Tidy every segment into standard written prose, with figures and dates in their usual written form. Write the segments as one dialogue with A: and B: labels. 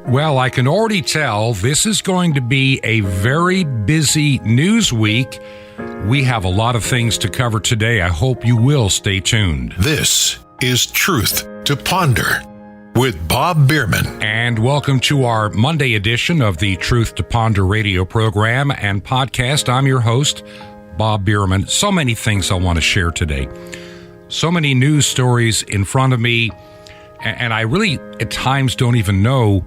A: Well, I can already tell this is going to be a very busy news week. We have a lot of things to cover today. I hope you will stay tuned.
B: This is Truth to Ponder with Bob Bierman.
A: And welcome to our Monday edition of the Truth to Ponder radio program and podcast. I'm your host, Bob Bierman. So many things I want to share today. So many news stories in front of me, and I really at times don't even know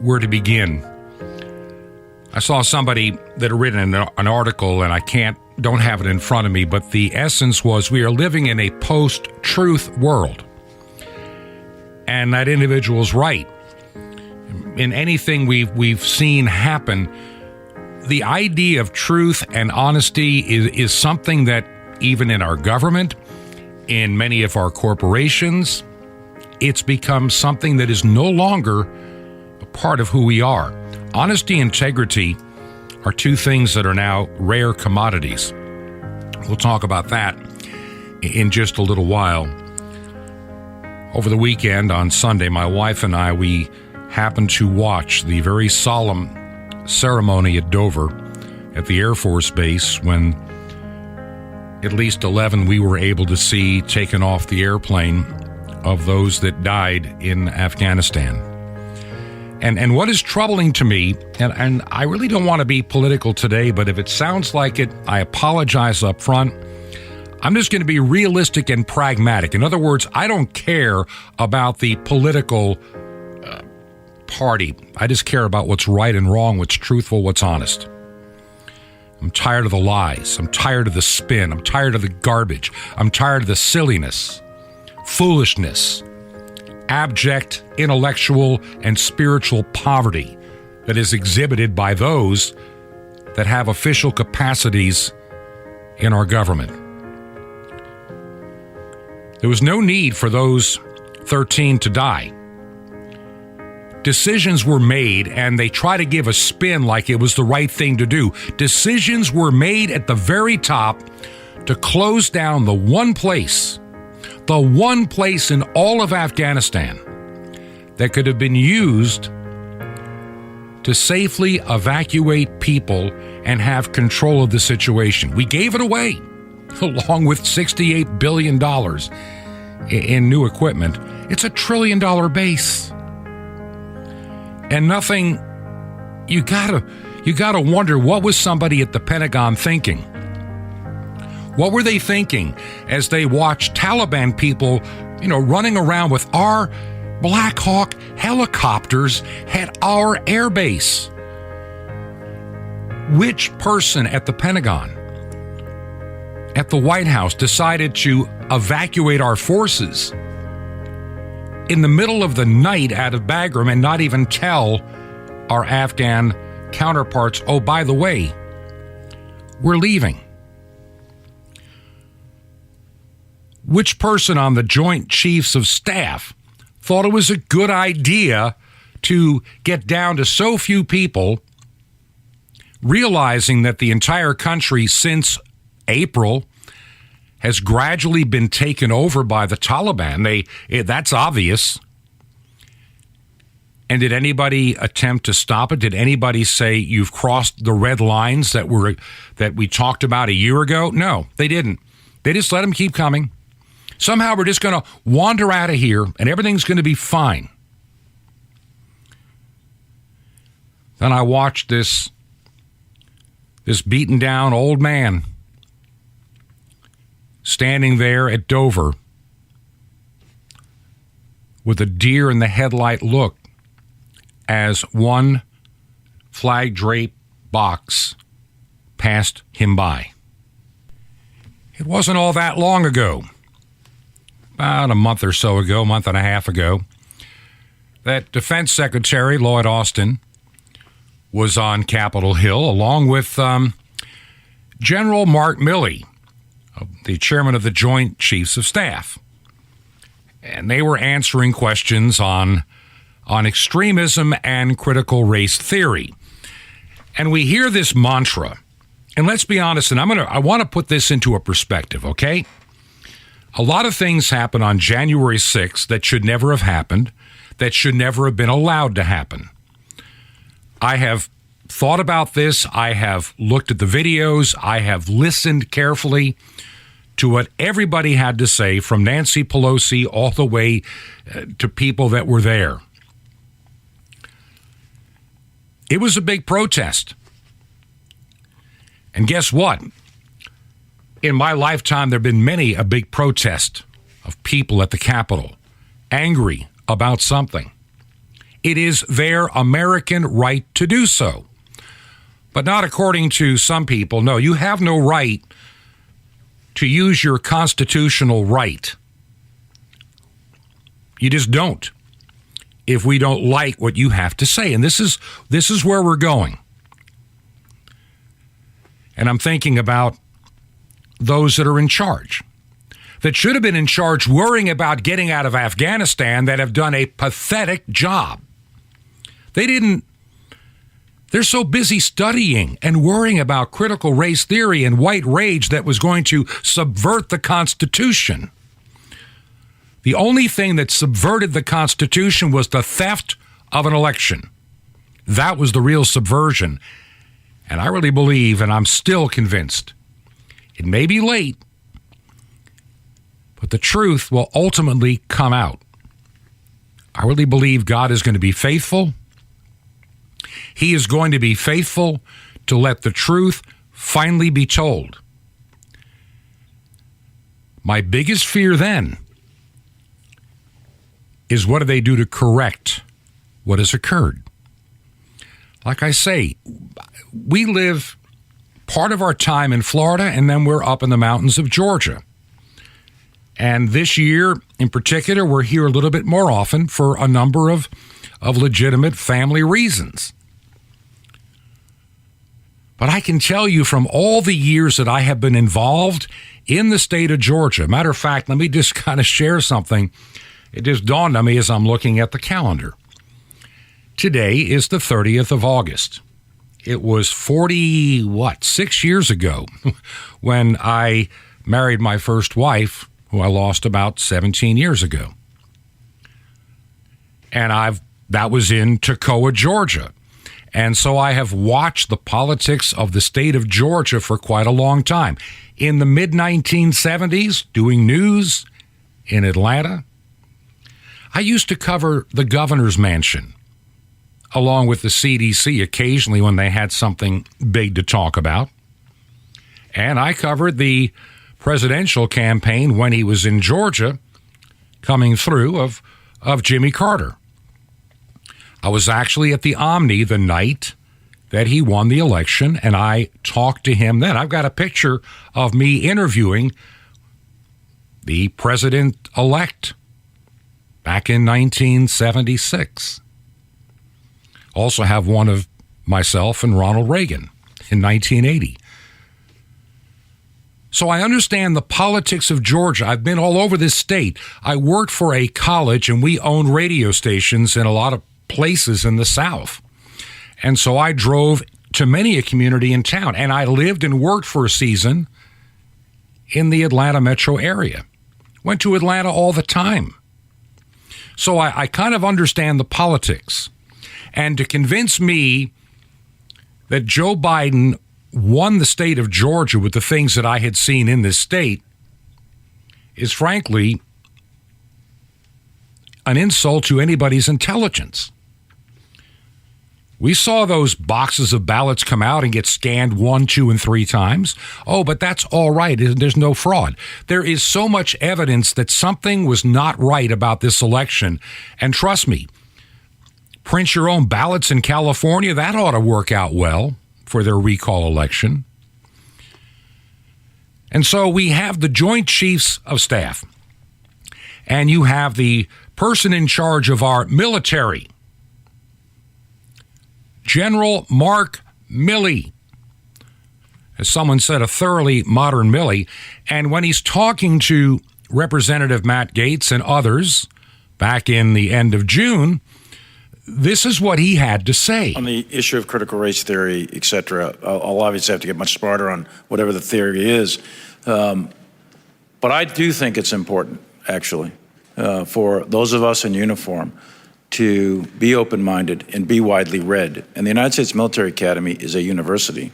A: where to begin. I saw somebody that had written an article, and I don't have it in front of me, but the essence was we are living in a post-truth world. And that individual's right. In anything we've seen happen, the idea of truth and honesty is something that even in our government, in many of our corporations, it's become something that is no longer a part of who we are. Honesty and integrity are two things that are now rare commodities. We'll talk about that in just a little while. Over the weekend, on Sunday, my wife and I, we happened to watch the very solemn ceremony at Dover at the Air Force Base when at least 11 we were able to see taken off the airplane of those that died in Afghanistan. And what is troubling to me, and I really don't want to be political today, but if it sounds like it, I apologize up front. I'm just going to be realistic and pragmatic. In other words, I don't care about the political party. I just care about what's right and wrong, what's truthful, what's honest. I'm tired of the lies. I'm tired of the spin. I'm tired of the garbage. I'm tired of the silliness, foolishness, abject intellectual and spiritual poverty that is exhibited by those that have official capacities in our government. There was no need for those 13 to die. Decisions were made, and they try to give a spin like it was the right thing to do. Decisions were made at the very top to close down the one place in all of Afghanistan that could have been used to safely evacuate people and have control of the situation. We gave it away, along with $68 billion in new equipment. It's $1 trillion base. And nothing, you gotta wonder, what was somebody at the Pentagon thinking? What were they thinking as they watched Taliban people, running around with our Black Hawk helicopters at our air base? Which person at the Pentagon, at the White House, decided to evacuate our forces in the middle of the night out of Bagram and not even tell our Afghan counterparts, oh, by the way, we're leaving? Which person on the Joint Chiefs of Staff thought it was a good idea to get down to so few people, realizing that the entire country since April has gradually been taken over by the Taliban? That's obvious. And did anybody attempt to stop it? Did anybody say you've crossed the red lines that we talked about a year ago? No, they didn't. They just let them keep coming. Somehow we're just going to wander out of here and everything's going to be fine. Then I watched this beaten down old man standing there at Dover with a deer in the headlight look as one flag draped box passed him by. It wasn't all that long ago, about a month or so ago, month and a half ago, that Defense Secretary Lloyd Austin was on Capitol Hill along with General Mark Milley, the chairman of the Joint Chiefs of Staff. And they were answering questions on extremism and critical race theory. And we hear this mantra, and let's be honest, and I want to put this into a perspective, okay? A lot of things happen on January 6th that should never have happened. that should never have been allowed to happen. I have thought about this. I have looked at the videos. I have listened carefully to what everybody had to say, from Nancy Pelosi all the way to people that were there. It was a big protest. And guess what? In my lifetime, there have been many a big protest of people at the Capitol, angry about something. It is their American right to do so. But not according to some people. No, you have no right to use your constitutional right. You just don't, if we don't like what you have to say. And this is where we're going. And I'm thinking about those that are in charge, that should have been in charge worrying about getting out of Afghanistan, that have done a pathetic job. They're so busy studying and worrying about critical race theory and white rage that was going to subvert the Constitution. The only thing that subverted the Constitution was the theft of an election. That was the real subversion. And I really believe, and I'm still convinced, it may be late, but the truth will ultimately come out. I really believe God is going to be faithful. He is going to be faithful to let the truth finally be told. My biggest fear then is, what do they do to correct what has occurred? Like I say, we live part of our time in Florida, and then we're up in the mountains of Georgia. And this year in particular, we're here a little bit more often for a number of legitimate family reasons. But I can tell you, from all the years that I have been involved in the state of Georgia, matter of fact, let me just kind of share something. It just dawned on me as I'm looking at the calendar. Today is the 30th of August. It was 6 years ago when I married my first wife, who I lost about 17 years ago. And that was in Toccoa, Georgia. And so I have watched the politics of the state of Georgia for quite a long time. In the mid-1970s, doing news in Atlanta, I used to cover the governor's mansion, along with the CDC occasionally when they had something big to talk about. And I covered the presidential campaign when he was in Georgia, coming through, of Jimmy Carter. I was actually at the Omni the night that he won the election, and I talked to him then. I've got a picture of me interviewing the president-elect back in 1976. Also have one of myself and Ronald Reagan in 1980. So I understand the politics of Georgia. I've been all over this state. I worked for a college, and we own radio stations in a lot of places in the South. And so I drove to many a community in town, and I lived and worked for a season in the Atlanta metro area. Went to Atlanta all the time. So I kind of understand the politics. And to convince me that Joe Biden won the state of Georgia with the things that I had seen in this state is frankly an insult to anybody's intelligence. We saw those boxes of ballots come out and get scanned 1, 2, and 3 times. Oh, but that's all right. There's no fraud. There is so much evidence that something was not right about this election. And trust me, print your own ballots in California, that ought to work out well for their recall election. And so we have the Joint Chiefs of Staff, and you have the person in charge of our military, General Mark Milley. As someone said, a thoroughly modern Milley. And when he's talking to Representative Matt Gaetz and others back in the end of June, this is what he had to say.
C: On the issue of critical race theory, et cetera, I'll obviously have to get much smarter on whatever the theory is. But I do think it's important, actually, for those of us in uniform to be open-minded and be widely read. And the United States Military Academy is a university.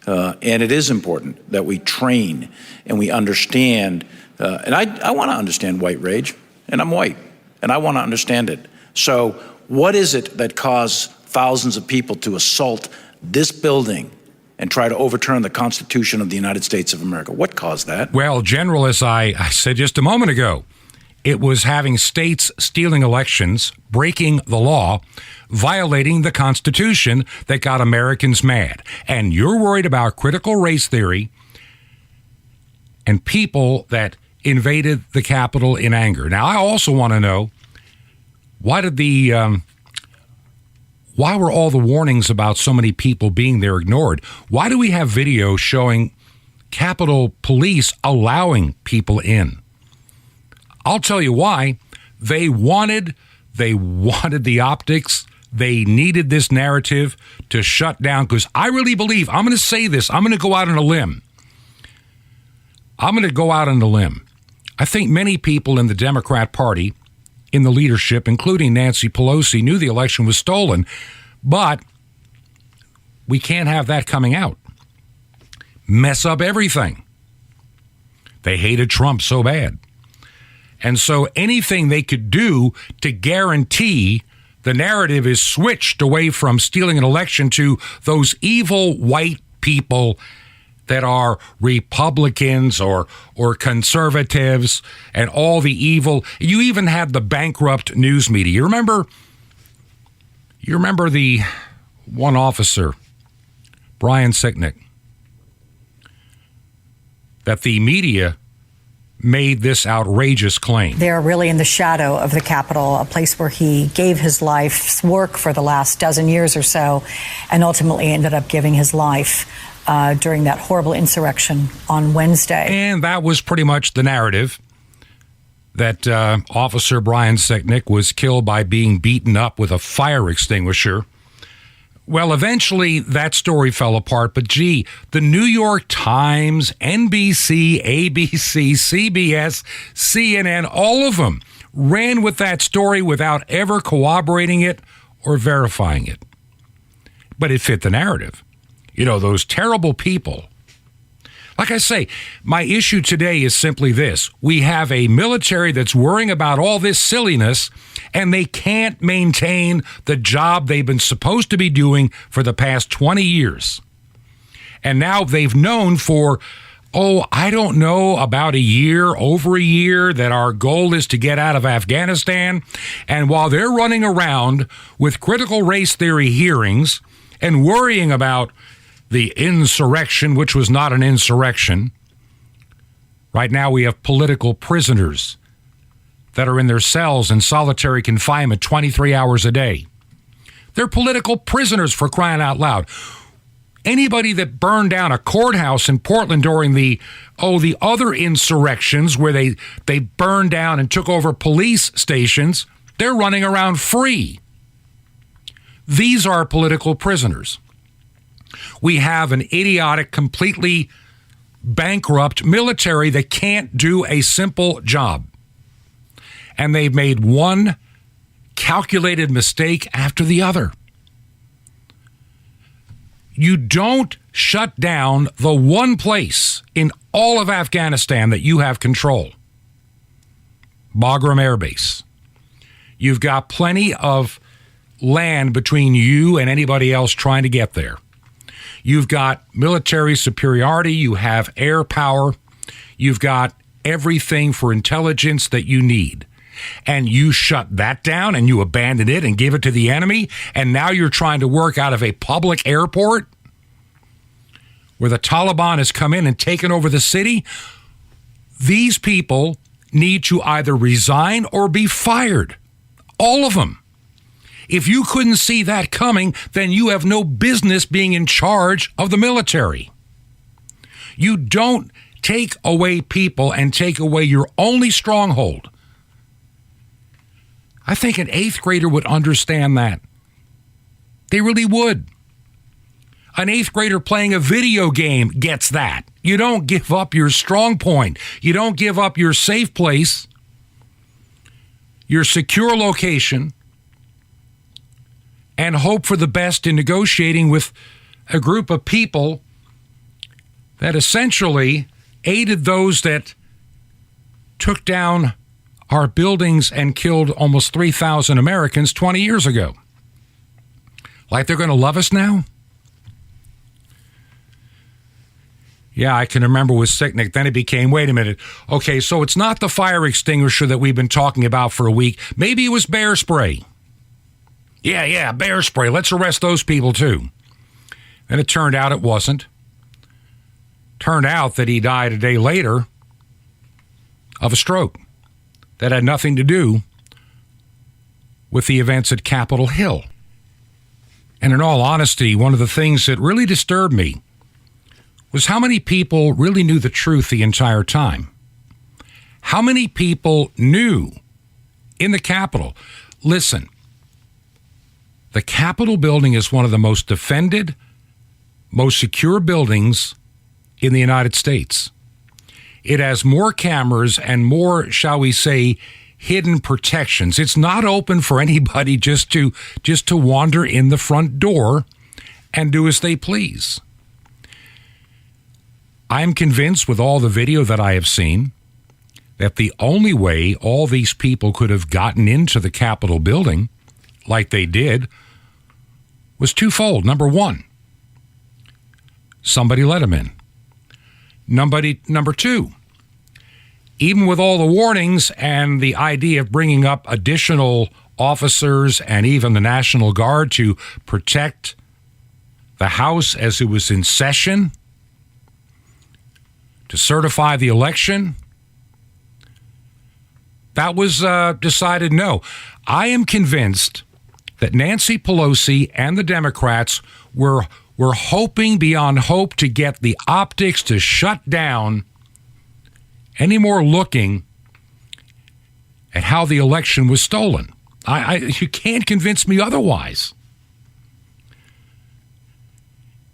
C: And it is important that we train and we understand. And I want to understand white rage, and I'm white, and I want to understand it. So what is it that caused thousands of people to assault this building and try to overturn the Constitution of the United States of America? What caused that?
A: Well, General, as I said just a moment ago, it was having states stealing elections, breaking the law, violating the Constitution that got Americans mad. And you're worried about critical race theory and people that invaded the Capitol in anger. Now, I also want to know, why were all the warnings about so many people being there ignored? Why do we have video showing Capitol Police allowing people in? I'll tell you why. They wanted the optics. They needed this narrative to shut down, because I really believe, I'm going to say this, I'm going to go out on a limb. I think many people in the Democrat Party, in the leadership, including Nancy Pelosi, knew the election was stolen, but we can't have that coming out. Mess up everything. They hated Trump so bad. And so anything they could do to guarantee the narrative is switched away from stealing an election to those evil white people that are Republicans or conservatives and all the evil. You even had the bankrupt news media. You remember the one officer, Brian Sicknick, that the media made this outrageous claim.
D: They're really in the shadow of the Capitol, a place where he gave his life's work for the last dozen years or so, and ultimately ended up giving his life during that horrible insurrection on Wednesday.
A: And that was pretty much the narrative, that Officer Brian Sicknick was killed by being beaten up with a fire extinguisher. Well, eventually that story fell apart, but gee, the New York Times, NBC, ABC, CBS, CNN, all of them ran with that story without ever corroborating it or verifying it. But it fit the narrative. You know, those terrible people. Like I say, my issue today is simply this. We have a military that's worrying about all this silliness, and they can't maintain the job they've been supposed to be doing for the past 20 years. And now they've known for, I don't know, about over a year, that our goal is to get out of Afghanistan. And while they're running around with critical race theory hearings and worrying about the insurrection, which was not an insurrection. Right now we have political prisoners that are in their cells in solitary confinement 23 hours a day. They're political prisoners, for crying out loud. Anybody that burned down a courthouse in Portland during the other insurrections where they burned down and took over police stations, they're running around free. These are political prisoners. We have an idiotic, completely bankrupt military that can't do a simple job. And they've made one calculated mistake after the other. You don't shut down the one place in all of Afghanistan that you have control. Bagram Air Base. You've got plenty of land between you and anybody else trying to get there. You've got military superiority. You have air power. You've got everything for intelligence that you need. And you shut that down and you abandon it and give it to the enemy. And now you're trying to work out of a public airport where the Taliban has come in and taken over the city. These people need to either resign or be fired. All of them. If you couldn't see that coming, then you have no business being in charge of the military. You don't take away people and take away your only stronghold. I think an 8th grader would understand that. They really would. An 8th grader playing a video game gets that. You don't give up your strong point. You don't give up your safe place, your secure location, and hope for the best in negotiating with a group of people that essentially aided those that took down our buildings and killed almost 3,000 Americans 20 years ago. Like they're going to love us now? Yeah, I can remember with Sicknick. Then it became, wait a minute. Okay, so it's not the fire extinguisher that we've been talking about for a week. Maybe it was bear spray. Yeah, bear spray. Let's arrest those people too. And it turned out it wasn't. Turned out that he died a day later of a stroke that had nothing to do with the events at Capitol Hill. And in all honesty, one of the things that really disturbed me was how many people really knew the truth the entire time. How many people knew in the Capitol? Listen, the Capitol building is one of the most defended, most secure buildings in the United States. It has more cameras and more, shall we say, hidden protections. It's not open for anybody just to wander in the front door and do as they please. I'm convinced with all the video that I have seen that the only way all these people could have gotten into the Capitol building like they did was twofold. Number one, somebody let them in. Number two, even with all the warnings and the idea of bringing up additional officers and even the National Guard to protect the House as it was in session, to certify the election, that was decided no. I am convinced that Nancy Pelosi and the Democrats were hoping beyond hope to get the optics to shut down any more looking at how the election was stolen. You can't convince me otherwise.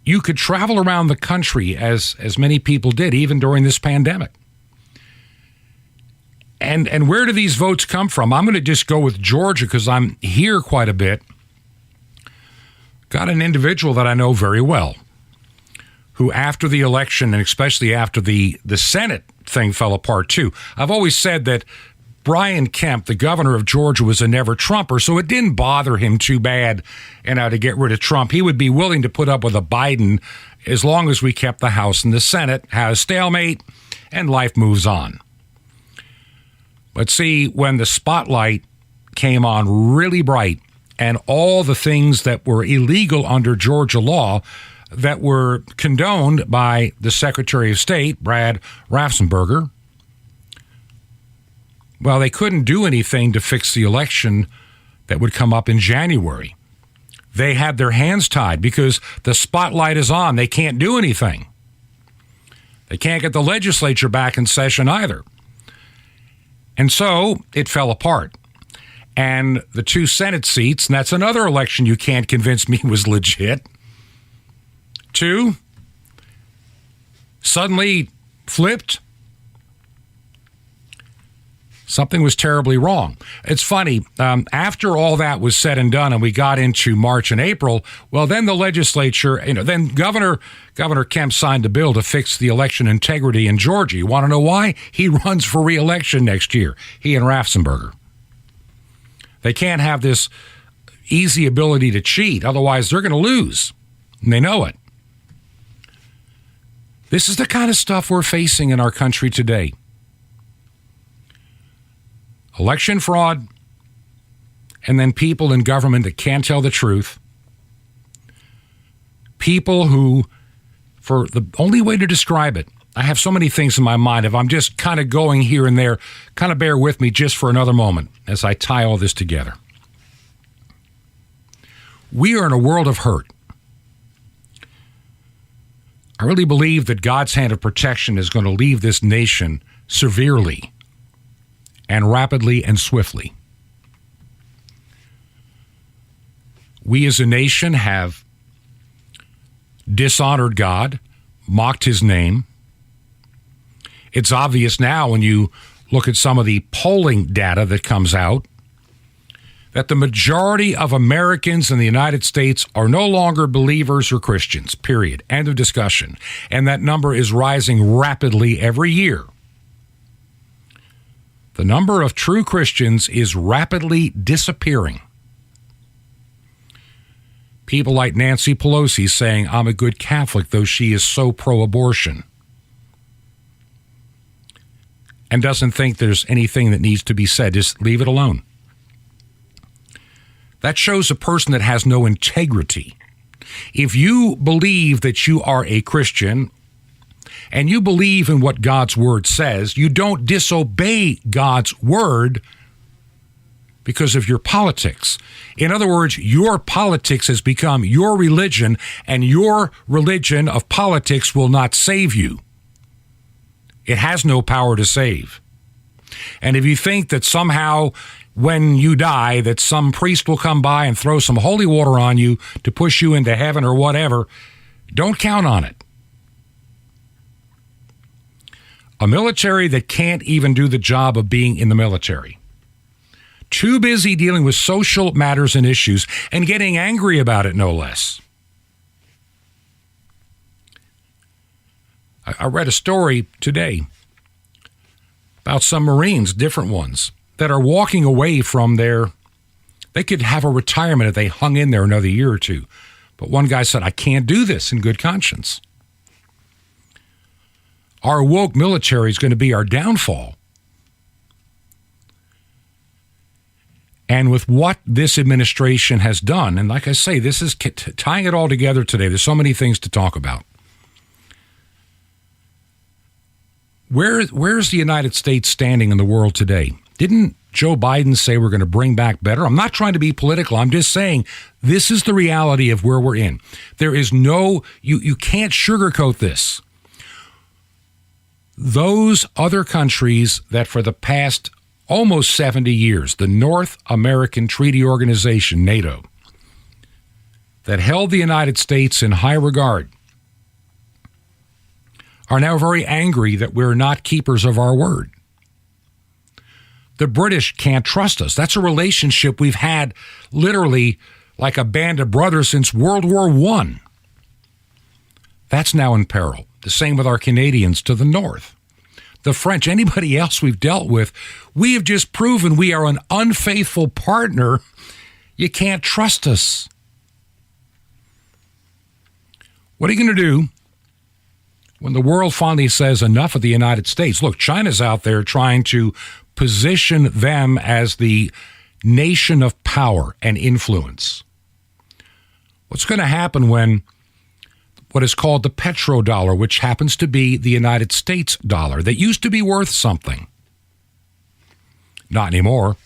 A: You could travel around the country as many people did, even during this pandemic. And where do these votes come from? I'm going to just go with Georgia because I'm here quite a bit. Got an individual that I know very well who, after the election, and especially after the Senate thing fell apart too, I've always said that Brian Kemp, the governor of Georgia, was a never-Trumper, so it didn't bother him too bad, to get rid of Trump. He would be willing to put up with a Biden as long as we kept the House and the Senate, had a stalemate, and life moves on. But see, when the spotlight came on really bright and all the things that were illegal under Georgia law that were condoned by the Secretary of State, Brad Raffensperger, well, they couldn't do anything to fix the election that would come up in January. They had their hands tied because the spotlight is on. They can't do anything. They can't get the legislature back in session either. And so it fell apart. And the 2 Senate seats, and that's another election you can't convince me was legit, 2 suddenly flipped. Something was terribly wrong. It's funny, after all that was said and done and we got into March and April, well, then the legislature, then Governor Kemp signed a bill to fix the election integrity in Georgia. You want to know why? He runs for re-election next year, he and Raffensperger. They can't have this easy ability to cheat, otherwise they're going to lose, and they know it. This is the kind of stuff we're facing in our country today. Election fraud, and then people in government that can't tell the truth. People who, for the only way to describe it, I have so many things in my mind. If I'm just kind of going here and there, kind of bear with me just for another moment as I tie all this together. We are in a world of hurt. I really believe that God's hand of protection is going to leave this nation severely and rapidly and swiftly. We as a nation have dishonored God, mocked his name. It's obvious now when you look at some of the polling data that comes out that the majority of Americans in the United States are no longer believers or Christians, period. End of discussion. And that number is rising rapidly every year. The number of true Christians is rapidly disappearing. People like Nancy Pelosi saying, I'm a good Catholic, though she is so pro-abortion. And doesn't think there's anything that needs to be said. Just leave it alone. That shows a person that has no integrity. If you believe that you are a Christian and you believe in what God's word says, you don't disobey God's word because of your politics. In other words, your politics has become your religion, and your religion of politics will not save you. It has no power to save. And if you think that somehow when you die that some priest will come by and throw some holy water on you to push you into heaven or whatever, don't count on it. A military that can't even do the job of being in the military. Too busy dealing with social matters and issues and getting angry about it, no less. I read a story today about some Marines, different ones, that are walking away from they could have a retirement if they hung in there another year or two. But one guy said, I can't do this in good conscience. Our woke military is going to be our downfall. And with what this administration has done, and like I say, this is tying it all together today. There's so many things to talk about. Where's the United States standing in the world today? Didn't Joe Biden say we're going to bring back better? I'm not trying to be political. I'm just saying this is the reality of where we're in. There is no, you can't sugarcoat this. Those other countries that for the past almost 70 years, the North American Treaty Organization, NATO, that held the United States in high regard, are now very angry that we're not keepers of our word. The British can't trust us. That's a relationship we've had literally like a band of brothers since World War I. That's now in peril. The same with our Canadians to the north. The French, anybody else we've dealt with, we have just proven we are an unfaithful partner. You can't trust us. What are you going to do when the world finally says enough of the United States? Look, China's out there trying to position them as the nation of power and influence. What's going to happen when what is called the petrodollar, which happens to be the United States dollar, that used to be worth something? Not anymore.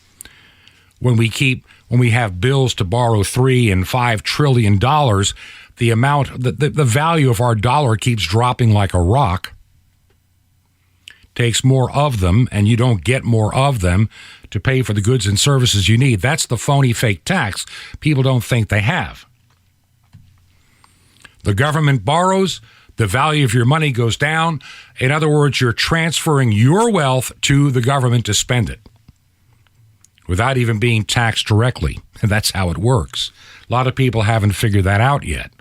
A: When we have bills to borrow $3 and $5 trillion, the amount, the value of our dollar keeps dropping like a rock. Takes more of them, and you don't get more of them to pay for the goods and services you need. That's the phony fake tax people don't think they have. The government borrows, the value of your money goes down. In other words, you're transferring your wealth to the government to spend it without even being taxed directly. And that's how it works. A lot of people haven't figured that out yet.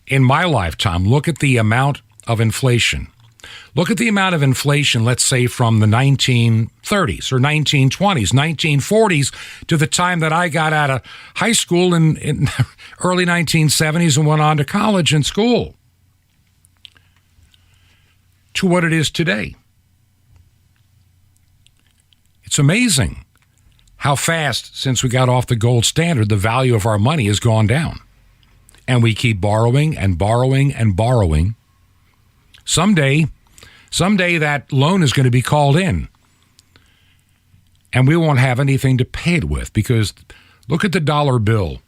A: In my lifetime, look at the amount of inflation. Look at the amount of inflation, let's say, from the 1930s or 1920s, 1940s to the time that I got out of high school in early 1970s and went on to college and school, to what it is today. It's amazing how fast, since we got off the gold standard, the value of our money has gone down. And we keep borrowing and borrowing and borrowing. Someday that loan is going to be called in, and we won't have anything to pay it with, because look at the dollar bill.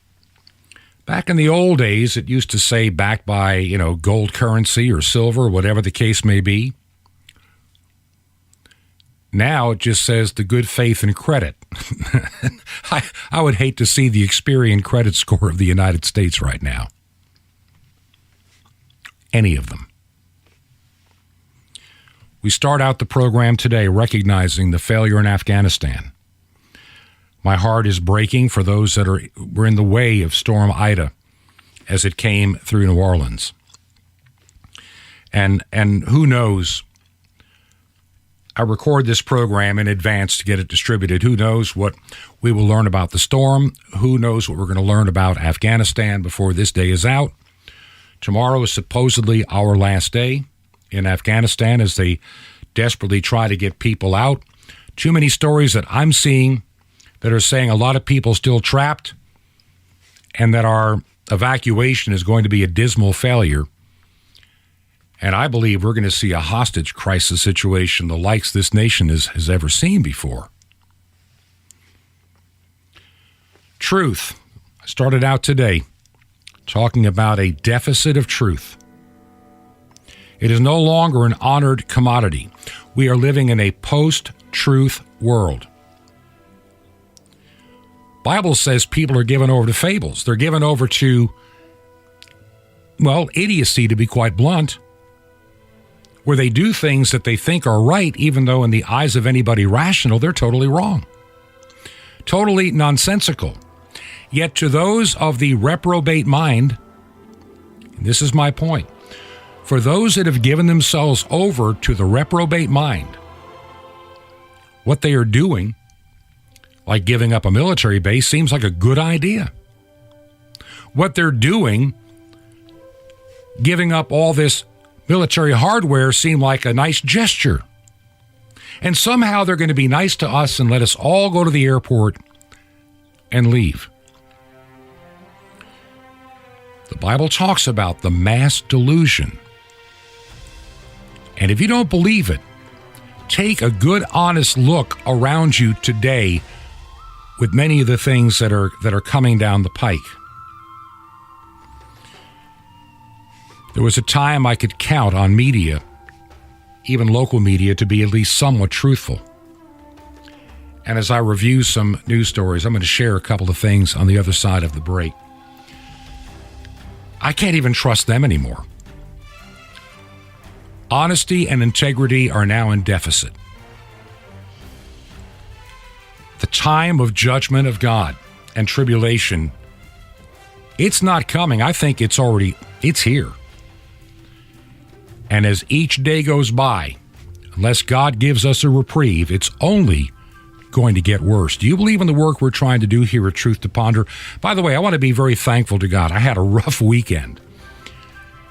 A: Back in the old days, it used to say backed by, gold currency or silver, whatever the case may be. Now it just says the good faith and credit. I would hate to see the Experian credit score of the United States right now. Any of them. We start out the program today recognizing the failure in Afghanistan. My heart is breaking for those that were in the way of Storm Ida as it came through New Orleans. And who knows, I record this program in advance to get it distributed. Who knows what we will learn about the storm? Who knows what we're going to learn about Afghanistan before this day is out? Tomorrow is supposedly our last day in Afghanistan as they desperately try to get people out. Too many stories that I'm seeing that are saying a lot of people still trapped and that our evacuation is going to be a dismal failure. And I believe we're going to see a hostage crisis situation the likes this nation has ever seen before. Truth. I started out today talking about a deficit of truth. It is no longer an honored commodity. We are living in a post-truth world. Bible says people are given over to fables. They're given over to, well, idiocy, to be quite blunt, where they do things that they think are right, even though in the eyes of anybody rational, they're totally wrong. Totally nonsensical. Yet to those of the reprobate mind, and this is my point, for those that have given themselves over to the reprobate mind, what they are doing, like giving up a military base, seems like a good idea. What they're doing, giving up all this military hardware, seemed like a nice gesture. And somehow they're going to be nice to us and let us all go to the airport and leave. The Bible talks about the mass delusion. And if you don't believe it, take a good, honest look around you today with many of the things that are coming down the pike. There was a time I could count on media, even local media, to be at least somewhat truthful. And as I review some news stories, I'm going to share a couple of things on the other side of the break. I can't even trust them anymore. Honesty and integrity are now in deficit. The time of judgment of God and tribulation, it's not coming. I think it's here. And as each day goes by, unless God gives us a reprieve, it's only going to get worse. Do you believe in the work we're trying to do here at Truth to Ponder? By the way, I want to be very thankful to God. I had a rough weekend.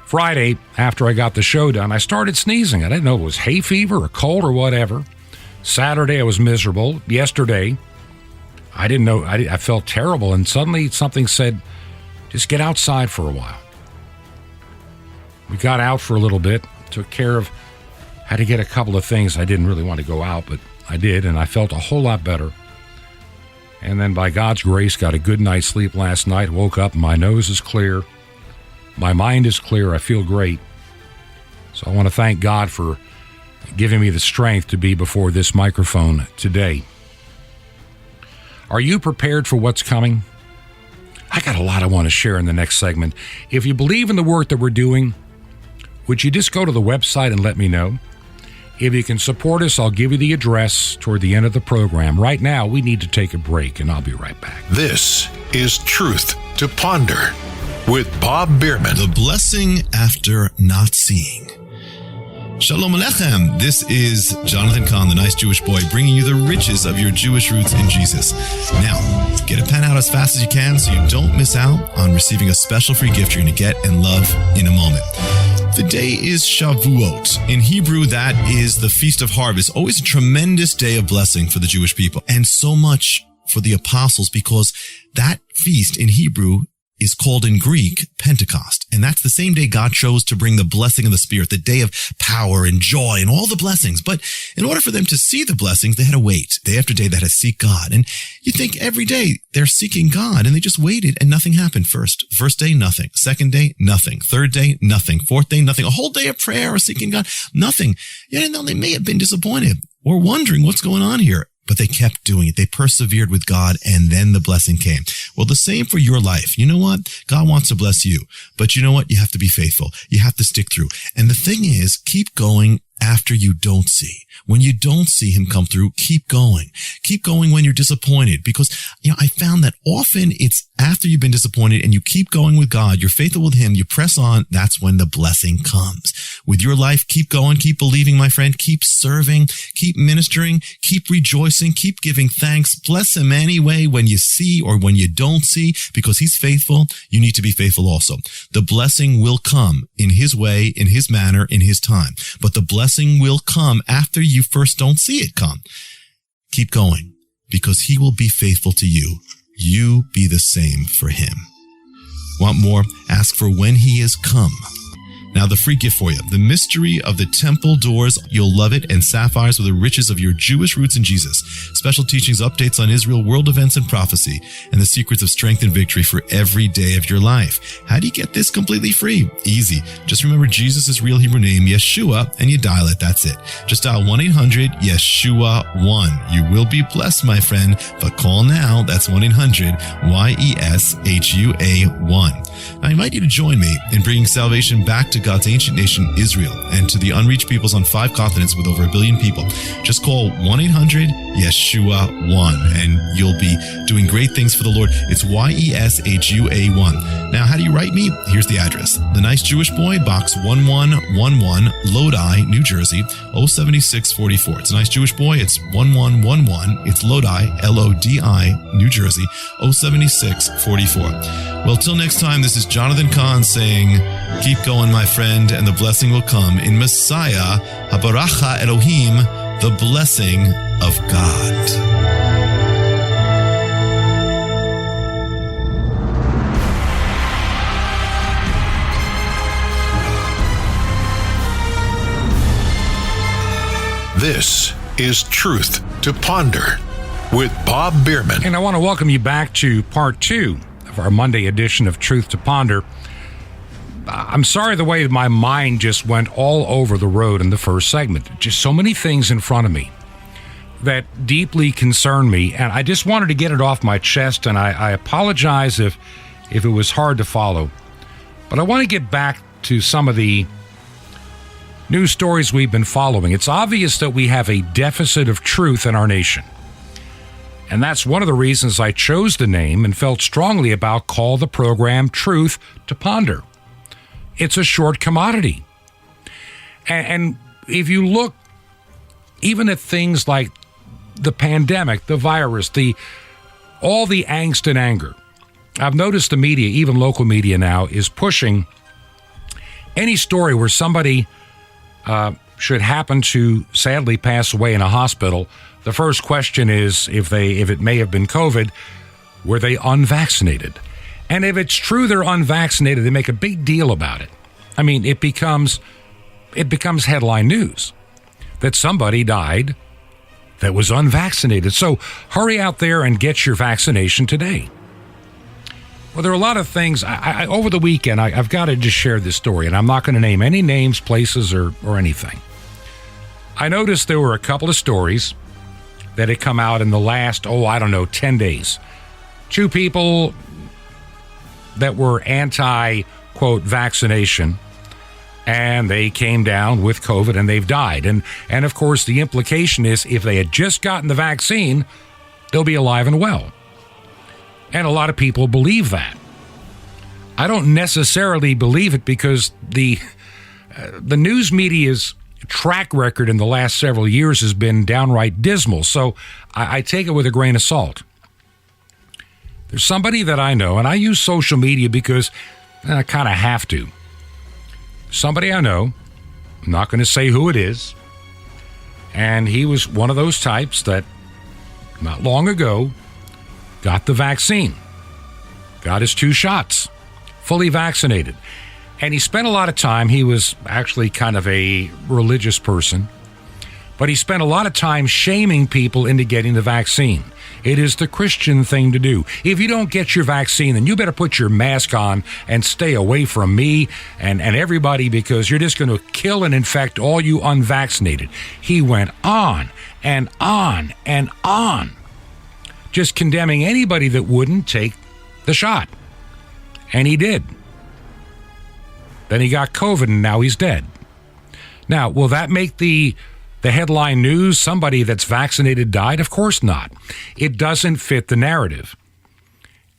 A: Friday, after I got the show done, I started sneezing. I didn't know it was hay fever or cold or whatever. Saturday, I was miserable. Yesterday, I didn't know. I felt terrible. And suddenly something said, just get outside for a while. We got out for a little bit, had to get a couple of things. I didn't really want to go out, but I did, and I felt a whole lot better. And then by God's grace, got a good night's sleep last night, woke up, my nose is clear, my mind is clear, I feel great. So I want to thank God for giving me the strength to be before this microphone today. Are you prepared for what's coming? I got a lot I want to share in the next segment. If you believe in the work that we're doing, would you just go to the website and let me know? If you can support us, I'll give you the address toward the end of the program. Right now, we need to take a break, and I'll be right back.
B: This is Truth to Ponder with Bob Bierman.
E: The blessing after not seeing. Shalom Aleichem. This is Jonathan Kahn, the nice Jewish boy, bringing you the riches of your Jewish roots in Jesus. Now, get a pen out as fast as you can so you don't miss out on receiving a special free gift you're going to get and love in a moment. The day is Shavuot. In Hebrew, that is the Feast of Harvest. Always a tremendous day of blessing for the Jewish people, and so much for the apostles, because that feast in Hebrew is called in Greek Pentecost. And that's the same day God chose to bring the blessing of the Spirit, the day of power and joy and all the blessings. But in order for them to see the blessings, they had to wait. Day after day, they had to seek God. And you think every day they're seeking God, and they just waited and nothing happened. First day, nothing. Second day, nothing. Third day, nothing. Fourth day, nothing. A whole day of prayer or seeking God, nothing. Yeah, no, they may have been disappointed or wondering what's going on here. But they kept doing it. They persevered with God, and then the blessing came. Well, the same for your life. You know what? God wants to bless you. But you know what? You have to be faithful. You have to stick through. And the thing is, keep going after you don't see. When you don't see him come through, keep going. Keep going when you're disappointed, because, I found that often it's after you've been disappointed and you keep going with God, you're faithful with him, you press on, that's when the blessing comes. With your life, keep going, keep believing, my friend, keep serving, keep ministering, keep rejoicing, keep giving thanks. Bless him anyway when you see or when you don't see, because he's faithful. You need to be faithful also. The blessing will come in his way, in his manner, in his time. But the blessing will come after you first don't see it come. Keep going, because he will be faithful to you. You be the same for him. Want more? Ask for when he is come. Now, the free gift for you, the mystery of the temple doors, you'll love it, and sapphires with the riches of your Jewish roots in Jesus. Special teachings, updates on Israel, world events and prophecy, and the secrets of strength and victory for every day of your life. How do you get this completely free? Easy. Just remember Jesus' real Hebrew name, Yeshua, and you dial it. That's it. Just dial 1-800-YESHUA-1. You will be blessed, my friend, but call now. That's 1-800-YESHUA-1. Now, I invite you to join me in bringing salvation back to God's ancient nation, Israel, and to the unreached peoples on 5 continents with over 1 billion people. Just call 1-800-YESHUA-1, and you'll be doing great things for the Lord. It's YESHUA-1. Now, how do you write me? Here's the address. The Nice Jewish Boy, Box 1111, Lodi, New Jersey, 07644. It's a Nice Jewish Boy. It's 1111. It's Lodi, Lodi, New Jersey, 07644. Well, till next time, this is Jonathan Cahn saying, keep going, my friend, and the blessing will come in Messiah, Habaracha Elohim, the blessing of God.
B: This is Truth to Ponder with Bob Bierman.
A: And I want to welcome you back to part 2 of our Monday edition of Truth to Ponder. I'm sorry the way my mind just went all over the road in the first segment. Just so many things in front of me that deeply concern me, and I just wanted to get it off my chest, and I apologize if it was hard to follow. But I want to get back to some of the news stories we've been following. It's obvious that we have a deficit of truth in our nation. And that's one of the reasons I chose the name and felt strongly about call the program Truth to Ponder. It's a short commodity. And if you look even at things like the pandemic, the virus, all the angst and anger, I've noticed the media, even local media now, is pushing any story where somebody should happen to sadly pass away in a hospital. The first question is, if it may have been COVID, were they unvaccinated? And if it's true they're unvaccinated, they make a big deal about it. I mean, it becomes headline news that somebody died that was unvaccinated. So hurry out there and get your vaccination today. Well, there are a lot of things. I over the weekend, I've got to just share this story, and I'm not going to name any names, places, or anything. I noticed there were a couple of stories that had come out in the last, 10 days. 2 people that were anti-quote vaccination, and they came down with COVID and they've died. And of course, the implication is if they had just gotten the vaccine, they'll be alive and well. And a lot of people believe that. I don't necessarily believe it because the news media's track record in the last several years has been downright dismal. So I take it with a grain of salt. There's somebody that I know, and I use social media because I kind of have to. Somebody I know, I'm not going to say who it is, and he was one of those types that not long ago got the vaccine, got his 2 shots, fully vaccinated. And he spent a lot of time, he was actually kind of a religious person, but he spent a lot of time shaming people into getting the vaccine. It is the Christian thing to do. If you don't get your vaccine, then you better put your mask on and stay away from me and everybody, because you're just going to kill and infect all you unvaccinated. He went on and on and on, just condemning anybody that wouldn't take the shot. And he did. Then he got COVID and now he's dead. Now, will that make the headline news? Somebody that's vaccinated died? Of course not. It doesn't fit the narrative.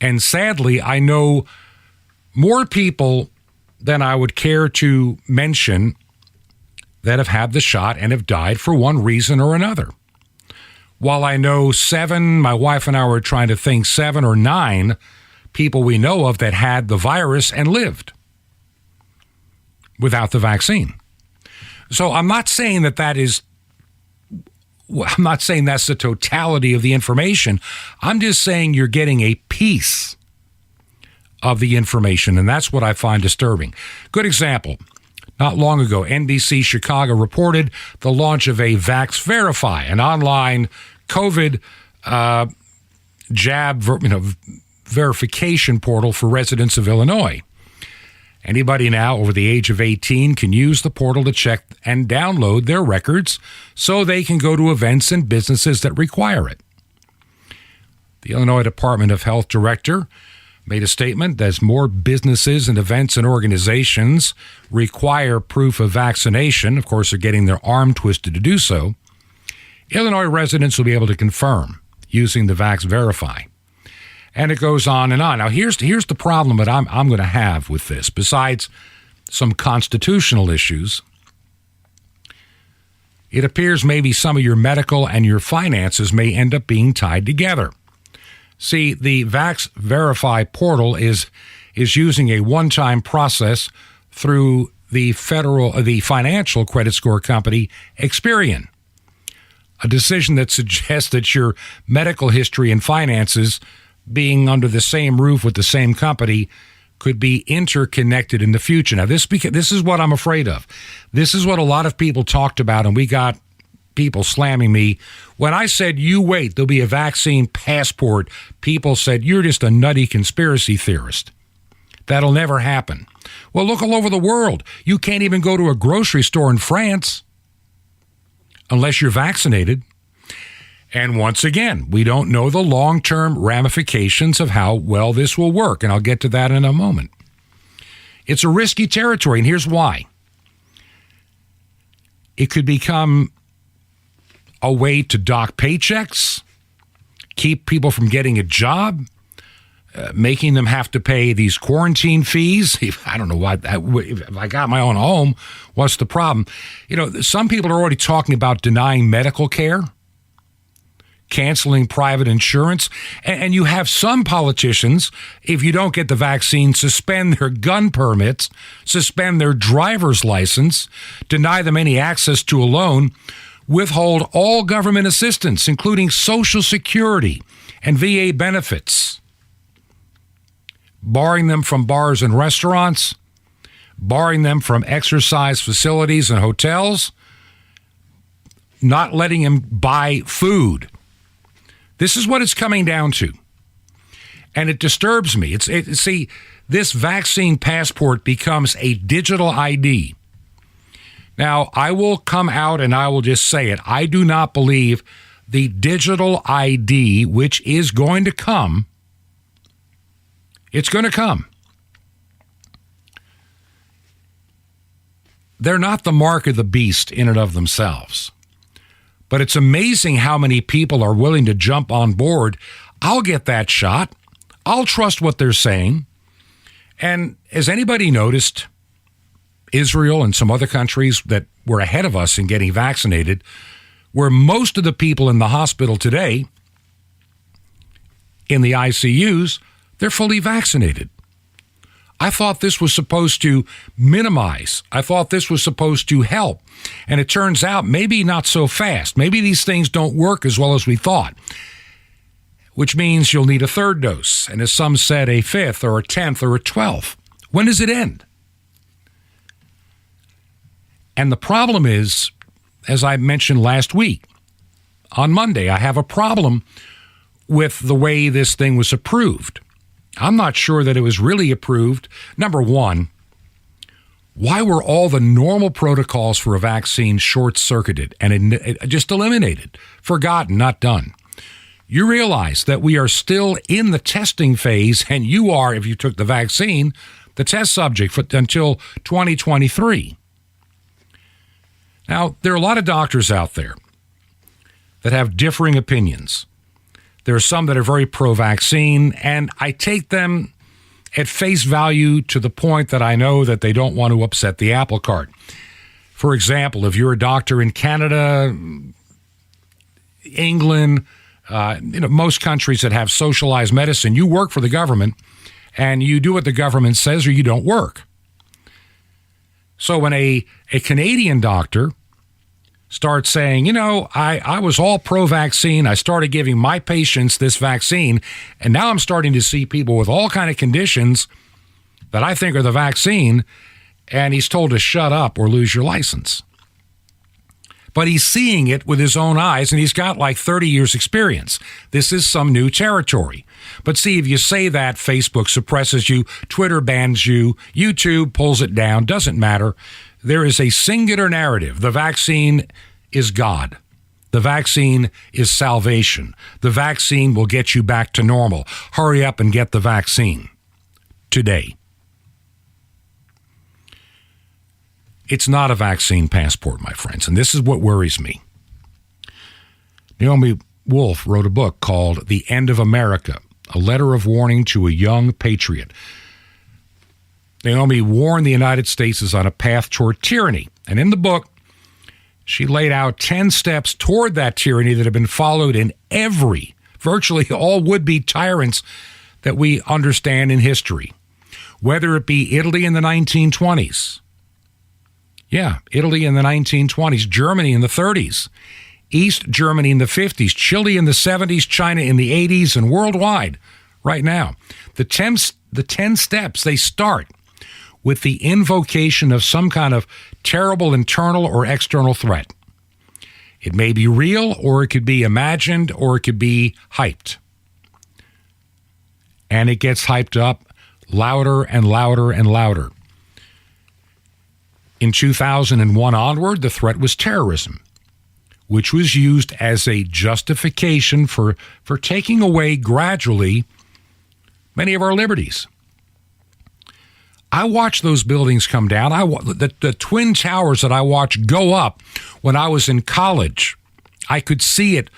A: And sadly, I know more people than I would care to mention that have had the shot and have died for one reason or another. While I know 7, my wife and I were trying to think 7 or 9 people we know of that had the virus and lived without the vaccine. So I'm not saying I'm not saying that's the totality of the information. I'm just saying you're getting a piece of the information, and that's what I find disturbing. Good example. Not long ago, NBC Chicago reported the launch of a VaxVerify, an online COVID jab verification portal for residents of Illinois. Anybody now over the age of 18 can use the portal to check and download their records so they can go to events and businesses that require it. The Illinois Department of Health director made a statement that as more businesses and events and organizations require proof of vaccination, of course, they're getting their arm twisted to do so, Illinois residents will be able to confirm using the VaxVerify. And it goes on and on. Now, here's the problem that I'm going to have with this, besides some constitutional issues. It appears maybe some of your medical and your finances may end up being tied together. See, the VaxVerify portal is using a one-time process through the financial credit score company Experian. A decision that suggests that your medical history and finances being under the same roof with the same company could be interconnected in the future. Now, this is what I'm afraid of. This is what a lot of people talked about, and we got people slamming me. When I said, you wait, there'll be a vaccine passport, people said, you're just a nutty conspiracy theorist. That'll never happen. Well, look all over the world. You can't even go to a grocery store in France unless you're vaccinated. And once again, we don't know the long-term ramifications of how well this will work, and I'll get to that in a moment. It's a risky territory, and here's why. It could become a way to dock paychecks, keep people from getting a job, making them have to pay these quarantine fees. I don't know why. If I got my own home, what's the problem? You know, some people are already talking about denying medical care, canceling private insurance, and you have some politicians, if you don't get the vaccine, suspend their gun permits, suspend their driver's license, deny them any access to a loan, withhold all government assistance, including Social Security and VA benefits, barring them from bars and restaurants, barring them from exercise facilities and hotels, not letting them buy food. This is what it's coming down to. And it disturbs me. See, this vaccine passport becomes a digital ID. Now, I will come out and I will just say it. I do not believe the digital ID, which is going to come, it's going to come. They're not the mark of the beast in and of themselves. But it's amazing how many people are willing to jump on board. I'll get that shot. I'll trust what they're saying. And has anybody noticed Israel and some other countries that were ahead of us in getting vaccinated, where most of the people in the hospital today, in the ICUs, they're fully vaccinated. I thought this was supposed to minimize. I thought this was supposed to help. And it turns out maybe not so fast. Maybe these things don't work as well as we thought, which means you'll need a third dose. And as some said, a 5th or a 10th or a 12th. When does it end? And the problem is, as I mentioned last week, on Monday, I have a problem with the way this thing was approved. I'm not sure that it was really approved. Number one, why were all the normal protocols for a vaccine short-circuited and just eliminated, forgotten, not done? You realize that we are still in the testing phase, and you are, if you took the vaccine, the test subject until 2023. Now, there are a lot of doctors out there that have differing opinions. There are some that are very pro-vaccine, and I take them at face value to the point that I know that they don't want to upset the apple cart. For example, if you're a doctor in Canada, England, most countries that have socialized medicine, you work for the government and you do what the government says or you don't work. So when a Canadian doctor starts saying, I was all pro-vaccine, I started giving my patients this vaccine, and now I'm starting to see people with all kind of conditions that I think are the vaccine, and he's told to shut up or lose your license. But he's seeing it with his own eyes, and he's got like 30 years experience. This is some new territory. But see, if you say that, Facebook suppresses you, Twitter bans you, YouTube pulls it down, doesn't matter. There is a singular narrative. The vaccine is God. The vaccine is salvation. The vaccine will get you back to normal. Hurry up and get the vaccine today. It's not a vaccine passport, my friends, and this is what worries me. Naomi Wolf wrote a book called The End of America, a letter of warning to a young patriot. Naomi warned the United States is on a path toward tyranny, and in the book, she laid out 10 steps toward that tyranny that have been followed in virtually all would-be tyrants that we understand in history, whether it be Italy in the 1920s, Italy in the 1920s, Germany in the 30s, East Germany in the 50s, Chile in the 70s, China in the 80s, and worldwide right now. The 10 steps, they start with the invocation of some kind of terrible internal or external threat. It may be real, or it could be imagined, or it could be hyped. And it gets hyped up louder and louder and louder. In 2001 onward, the threat was terrorism, which was used as a justification for taking away gradually many of our liberties. I watched those buildings come down. The Twin Towers that I watched go up when I was in college. I could see it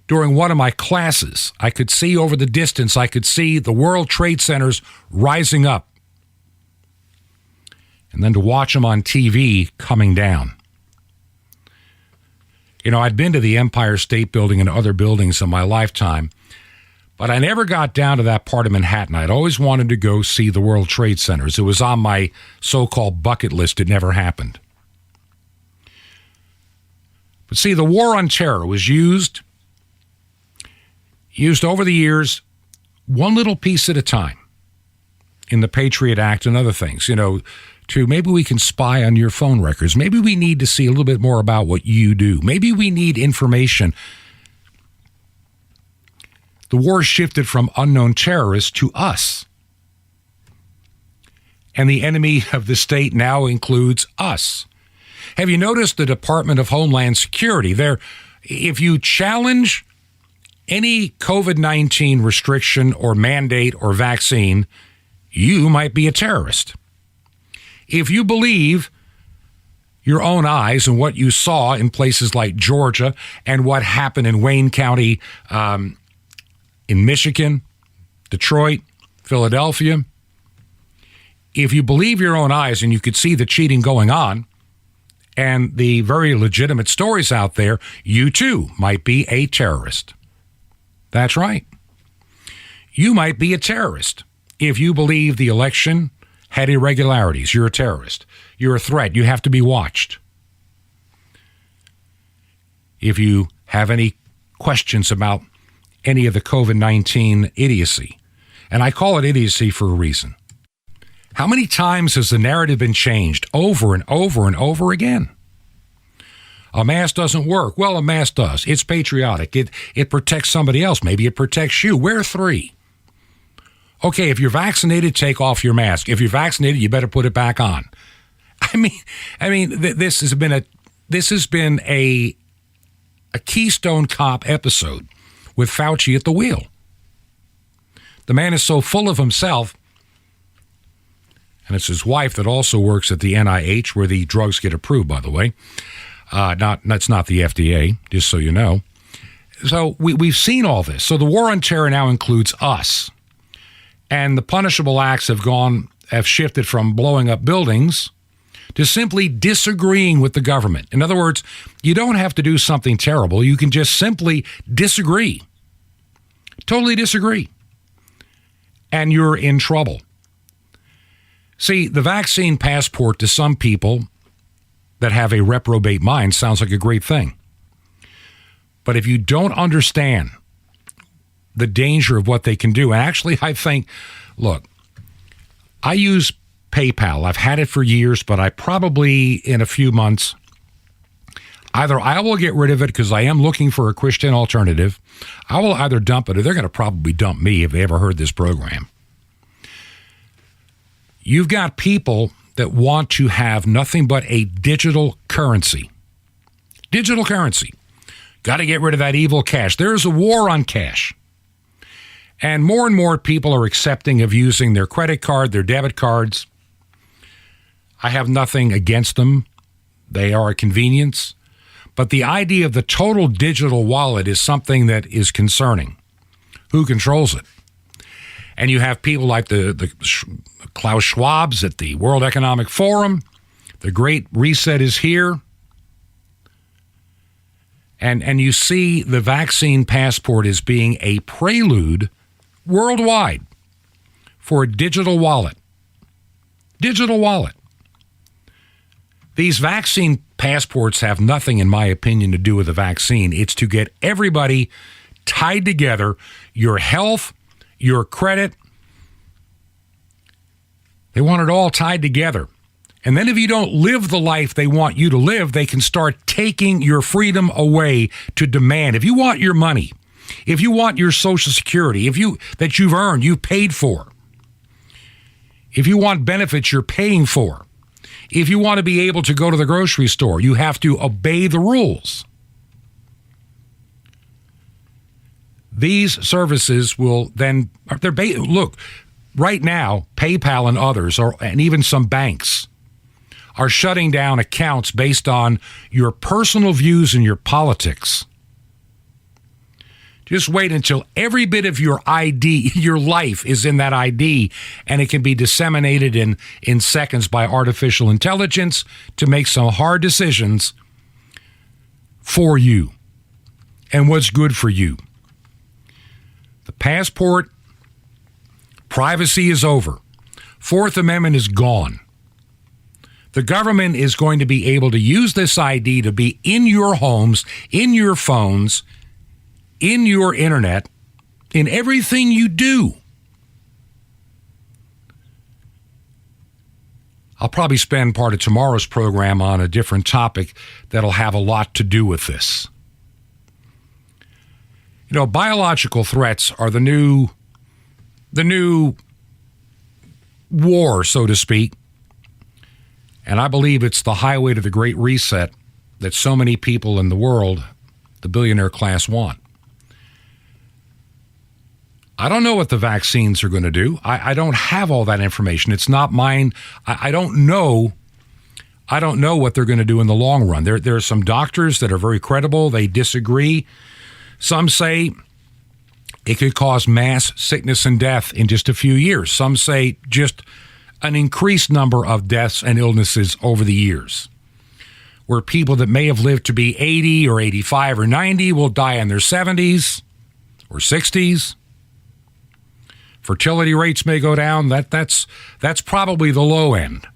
A: during one of my classes. I could see over the distance. I could see the World Trade Centers rising up. And then to watch them on TV coming down. I'd been to the Empire State Building and other buildings in my lifetime, but I never got down to that part of Manhattan. I'd always wanted to go see the World Trade Centers. It was on my so-called bucket list. It never happened. But see, the war on terror was used over the years, one little piece at a time, in the Patriot Act and other things, to maybe we can spy on your phone records. Maybe we need to see a little bit more about what you do. Maybe we need information. The war shifted from unknown terrorists to us. And the enemy of the state now includes us. Have you noticed the Department of Homeland Security? If you challenge any COVID-19 restriction or mandate or vaccine, you might be a terrorist. If you believe your own eyes and what you saw in places like Georgia and what happened in Wayne County, in Michigan, Detroit, Philadelphia, if you believe your own eyes and you could see the cheating going on and the very legitimate stories out there, you too might be a terrorist. That's right. You might be a terrorist if you believe the election had irregularities. You're a terrorist. You're a threat. You have to be watched. If you have any questions about any of the COVID-19 idiocy, and I call it idiocy for a reason. How many times has the narrative been changed over and over and over again? A mask doesn't work. Well, a mask does. It's patriotic. It protects somebody else. Maybe it protects you. Wear 3. Okay, if you're vaccinated, take off your mask. If you're vaccinated, you better put it back on. I mean, this has been a Keystone Cop episode with Fauci at the wheel. The man is so full of himself, and it's his wife that also works at the NIH, where the drugs get approved, by the way. That's not the FDA, just so you know. So we've seen all this. So the war on terror now includes us. And the punishable acts have shifted from blowing up buildings to simply disagreeing with the government. In other words, you don't have to do something terrible. You can just simply disagree. Totally disagree. And you're in trouble. See, the vaccine passport to some people that have a reprobate mind sounds like a great thing. But if you don't understand the danger of what they can do, and actually I think, look, I use PayPal. I've had it for years, but I probably in a few months, either I will get rid of it because I am looking for a Christian alternative. I will either dump it or they're going to probably dump me if they ever heard this program. You've got people that want to have nothing but a digital currency. Digital currency. Got to get rid of that evil cash. There's a war on cash. And more people are accepting of using their credit card, their debit cards. I have nothing against them. They are a convenience. But the idea of the total digital wallet is something that is concerning. Who controls it? And you have people like the Klaus Schwab's at the World Economic Forum. The Great Reset is here. And you see the vaccine passport as being a prelude worldwide for a digital wallet. Digital wallet. These vaccine passports have nothing, in my opinion, to do with the vaccine. It's to get everybody tied together, your health, your credit. They want it all tied together. And then if you don't live the life they want you to live, they can start taking your freedom away to demand. If you want your money, if you want your Social Security, that you've earned, you paid for, if you want benefits you're paying for, if you want to be able to go to the grocery store, you have to obey the rules. These services will then, look, right now, PayPal and others, and even some banks, are shutting down accounts based on your personal views and your politics. Just wait until every bit of your ID, your life is in that ID, and it can be disseminated in seconds by artificial intelligence to make some hard decisions for you and what's good for you. The passport, privacy is over. Fourth Amendment is gone. The government is going to be able to use this ID to be in your homes, in your phones, in your internet, in everything you do. I'll probably spend part of tomorrow's program on a different topic that'll have a lot to do with this. You know, biological threats are the new war, so to speak. And I believe it's the highway to the Great Reset that so many people in the world, the billionaire class, want. I don't know what the vaccines are going to do. I don't have all that information. It's not mine. I don't know. I don't know what they're going to do in the long run. There are some doctors that are very credible. They disagree. Some say it could cause mass sickness and death in just a few years. Some say just an increased number of deaths and illnesses over the years, where people that may have lived to be 80 or 85 or 90 will die in their 70s or 60s. Fertility rates may go down. That's probably the low end.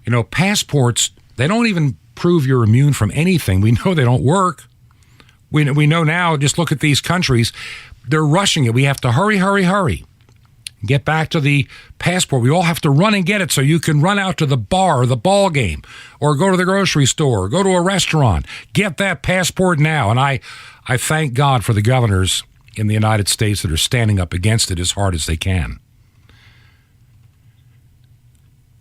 A: You know, passports, they don't even prove you're immune from anything. We know they don't work. We know now, just look at these countries. They're rushing it. We have to hurry. Get back to the passport. We all have to run and get it so you can run out to the bar or the ball game or go to the grocery store or go to a restaurant. Get that passport now. And I thank God for the governors in the United States that are standing up against it as hard as they can.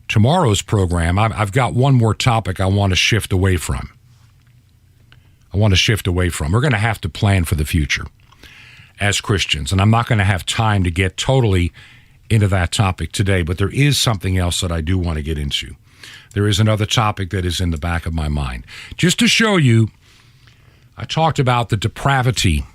A: Tomorrow's program, I've got one more topic I want to shift away from. We're going to have to plan for the future as Christians, and I'm not going to have time to get totally into that topic today, but there is something else that I do want to get into. there is another topic that is in the back of my mind. Just to show you, I talked about the depravity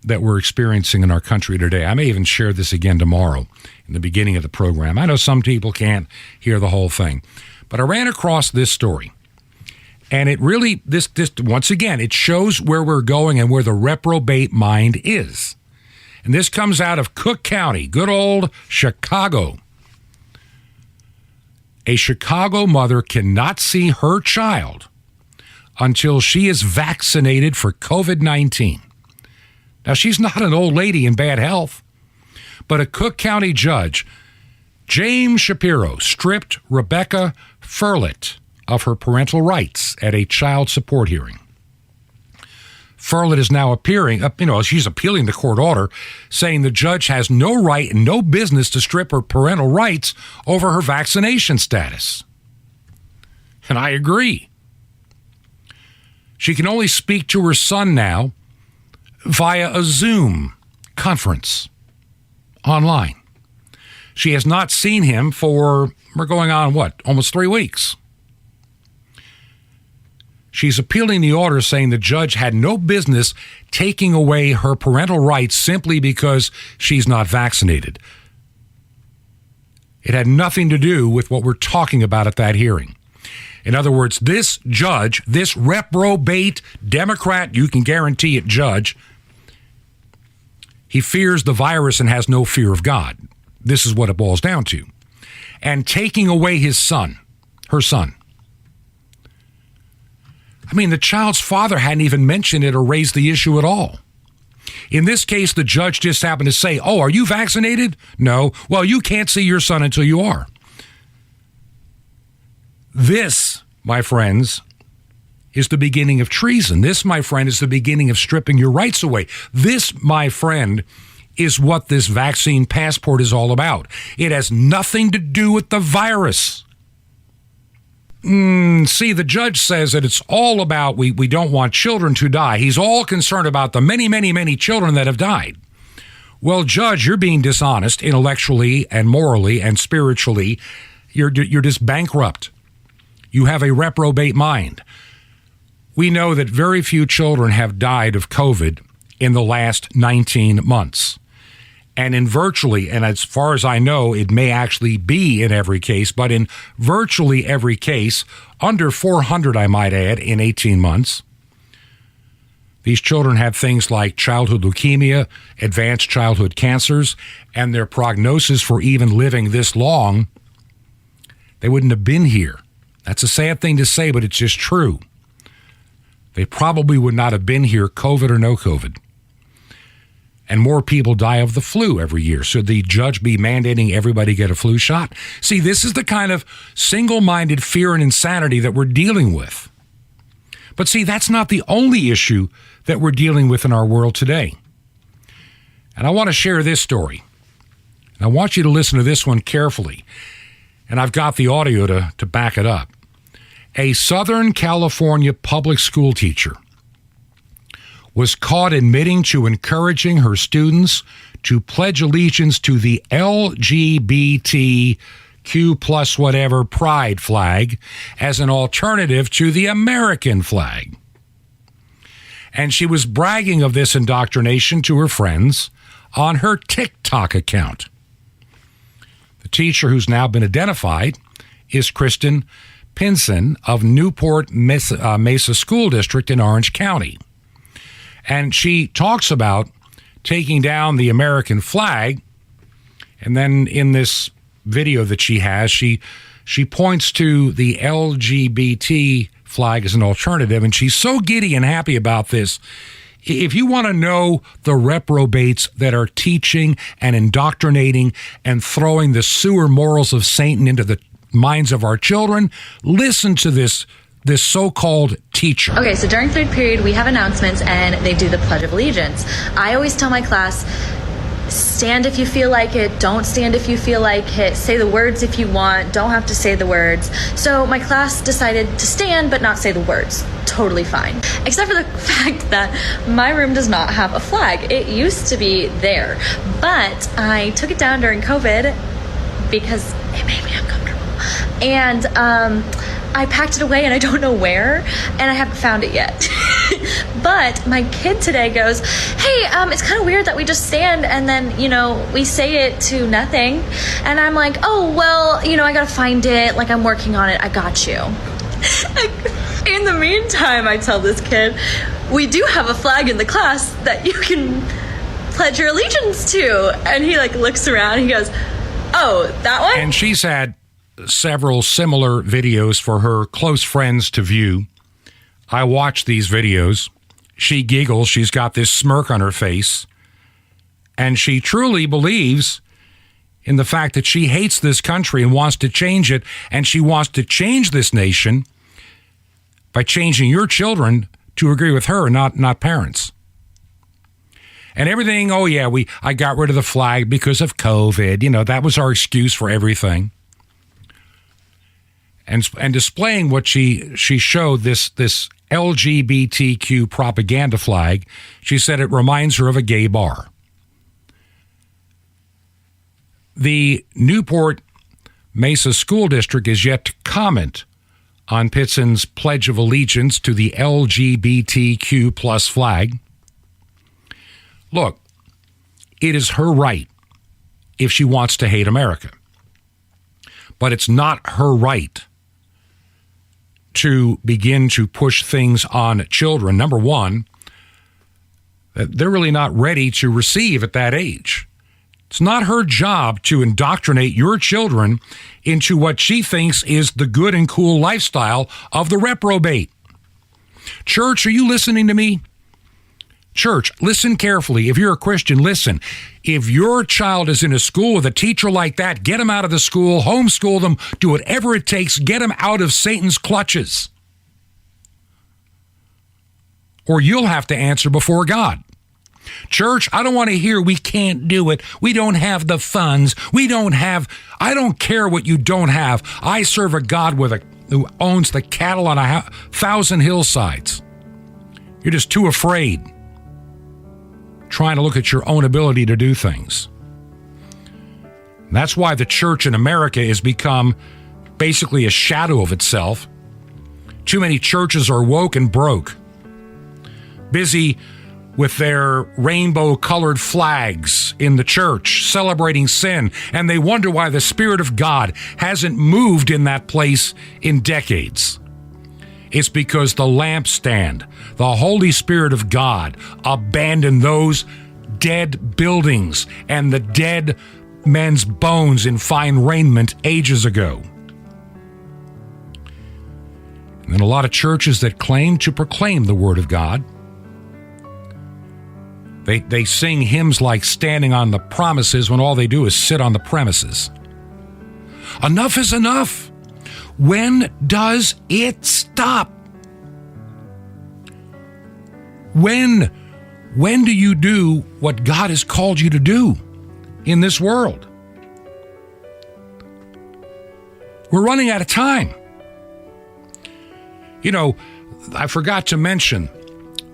A: that we're experiencing in our country today. I may even share this again tomorrow in the beginning of the program. I know some people can't hear the whole thing, but I ran across this story. And it really, this once again, it shows where we're going and where the reprobate mind is. And this comes out of Cook County, good old Chicago. A Chicago mother cannot see her child until she is vaccinated for COVID-19. Now, she's not an old lady in bad health, but a Cook County judge, James Shapiro, stripped Rebecca Furlet of her parental rights at a child support hearing. Furlet is now she's appealing the court order, saying the judge has no right and no business to strip her parental rights over her vaccination status. And I agree. She can only speak to her son now via a Zoom conference online. She has not seen him for, we're going on, almost 3 weeks. She's appealing the order, saying the judge had no business taking away her parental rights simply because she's not vaccinated. It had nothing to do with what we're talking about at that hearing. In other words, this judge, this reprobate Democrat, you can guarantee it, judge, he fears the virus and has no fear of God. This is what it boils down to. And taking away her son. I mean, the child's father hadn't even mentioned it or raised the issue at all. In this case, the judge just happened to say, "Oh, are you vaccinated?" "No." "Well, you can't see your son until you are." This, my friends, is the beginning of treason. This, my friend, is the beginning of stripping your rights away. This, my friend, is what this vaccine passport is all about. It has nothing to do with the virus. See, the judge says that it's all about we don't want children to die. He's all concerned about the many, many, many children that have died. Well, judge, you're being dishonest intellectually and morally and spiritually. You're just bankrupt. You have a reprobate mind. We know that very few children have died of COVID in the last 19 months. And in virtually, and as far as I know, it may actually be in every case, but in virtually every case, under 400, I might add, in 18 months, these children had things like childhood leukemia, advanced childhood cancers, and their prognosis for even living this long, they wouldn't have been here. That's a sad thing to say, but it's just true. They probably would not have been here, COVID or no COVID. And more people die of the flu every year. Should the judge be mandating everybody get a flu shot? See, this is the kind of single-minded fear and insanity that we're dealing with. But see, that's not the only issue that we're dealing with in our world today. And I want to share this story. And I want you to listen to this one carefully. And I've got the audio to back it up. A Southern California public school teacher was caught admitting to encouraging her students to pledge allegiance to the LGBTQ plus whatever pride flag as an alternative to the American flag. And she was bragging of this indoctrination to her friends on her TikTok account. The teacher, who's now been identified, is Kristen Pinson of Newport Mesa School District in Orange County. And she talks about taking down the American flag. And then in this video that she has, she points to the LGBT flag as an alternative. And she's so giddy and happy about this. If you want to know the reprobates that are teaching and indoctrinating and throwing the sewer morals of Satan into the minds of our children, listen to this so-called teacher.
F: Okay, so during third period, we have announcements and they do the Pledge of Allegiance. I always tell my class, stand if you feel like it, don't stand if you feel like it, say the words if you want, don't have to say the words. So my class decided to stand but not say the words. Totally fine. Except for the fact that my room does not have a flag. It used to be there, but I took it down during COVID because it made me uncomfortable. and I packed it away and I don't know where, and I haven't found it yet. But my kid today goes, hey, it's kind of weird that we just stand and then, we say it to nothing. And I'm like, oh, well, I got to find it. Like, I'm working on it. I got you. In the meantime, I tell this kid, we do have a flag in the class that you can pledge your allegiance to. And he looks around and he goes, oh, that one?
A: And she's had several similar videos for her close friends to view. I watch these videos. She giggles. She's got this smirk on her face. And she truly believes in the fact that she hates this country and wants to change it. And she wants to change this nation by changing your children to agree with her, not parents. And everything, oh yeah, I got rid of the flag because of COVID. That was our excuse for everything. And displaying what she showed, this LGBTQ propaganda flag, she said it reminds her of a gay bar. The Newport Mesa School District is yet to comment on Pitson's Pledge of Allegiance to the LGBTQ plus flag. Look, it is her right if she wants to hate America. But it's not her right to begin to push things on children. Number one, they're really not ready to receive at that age. It's not her job to indoctrinate your children into what she thinks is the good and cool lifestyle of the reprobate. Church, are you listening to me? Church, listen carefully. If you're a Christian, listen. If your child is in a school with a teacher like that, get them out of the school, homeschool them, do whatever it takes, get them out of Satan's clutches. Or you'll have to answer before God. Church, I don't want to hear we can't do it. We don't have the funds. I don't care what you don't have. I serve a God who owns the cattle on 1,000 hillsides. You're just too afraid, trying to look at your own ability to do things. And that's why the church in America has become basically a shadow of itself. Too many churches are woke and broke, busy with their rainbow-colored flags in the church, celebrating sin, and they wonder why the Spirit of God hasn't moved in that place in decades. It's because the lampstand, the Holy Spirit of God, abandoned those dead buildings and the dead men's bones in fine raiment ages ago. And then a lot of churches that claim to proclaim the Word of God, They sing hymns like Standing on the Promises when all they do is sit on the premises. Enough is enough. When does it stop? When do you do what God has called you to do in this world? We're running out of time. I forgot to mention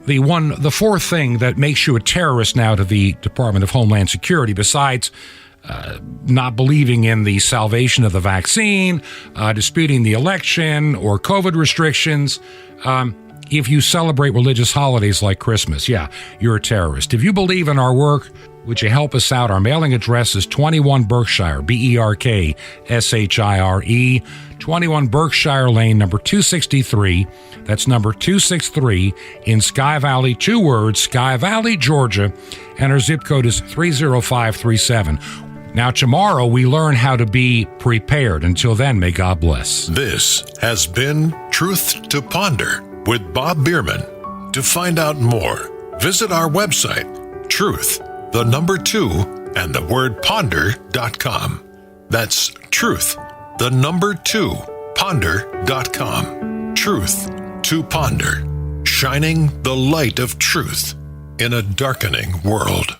A: the fourth thing that makes you a terrorist now to the Department of Homeland Security, besides not believing in the salvation of the vaccine, disputing the election, or COVID restrictions, if you celebrate religious holidays like Christmas, yeah, you're a terrorist. If you believe in our work, would you help us out? Our mailing address is 21 Berkshire, Berkshire, 21 Berkshire Lane, number 263. That's number 263 in Sky Valley, 2 words, Sky Valley, Georgia, and our zip code is 30537. Now, tomorrow we learn how to be prepared. Until then, may God bless.
B: This has been Truth to Ponder with Bob Bierman. To find out more, visit our website, truth2ponder.com. That's truth2ponder.com. Truth to Ponder, shining the light of truth in a darkening world.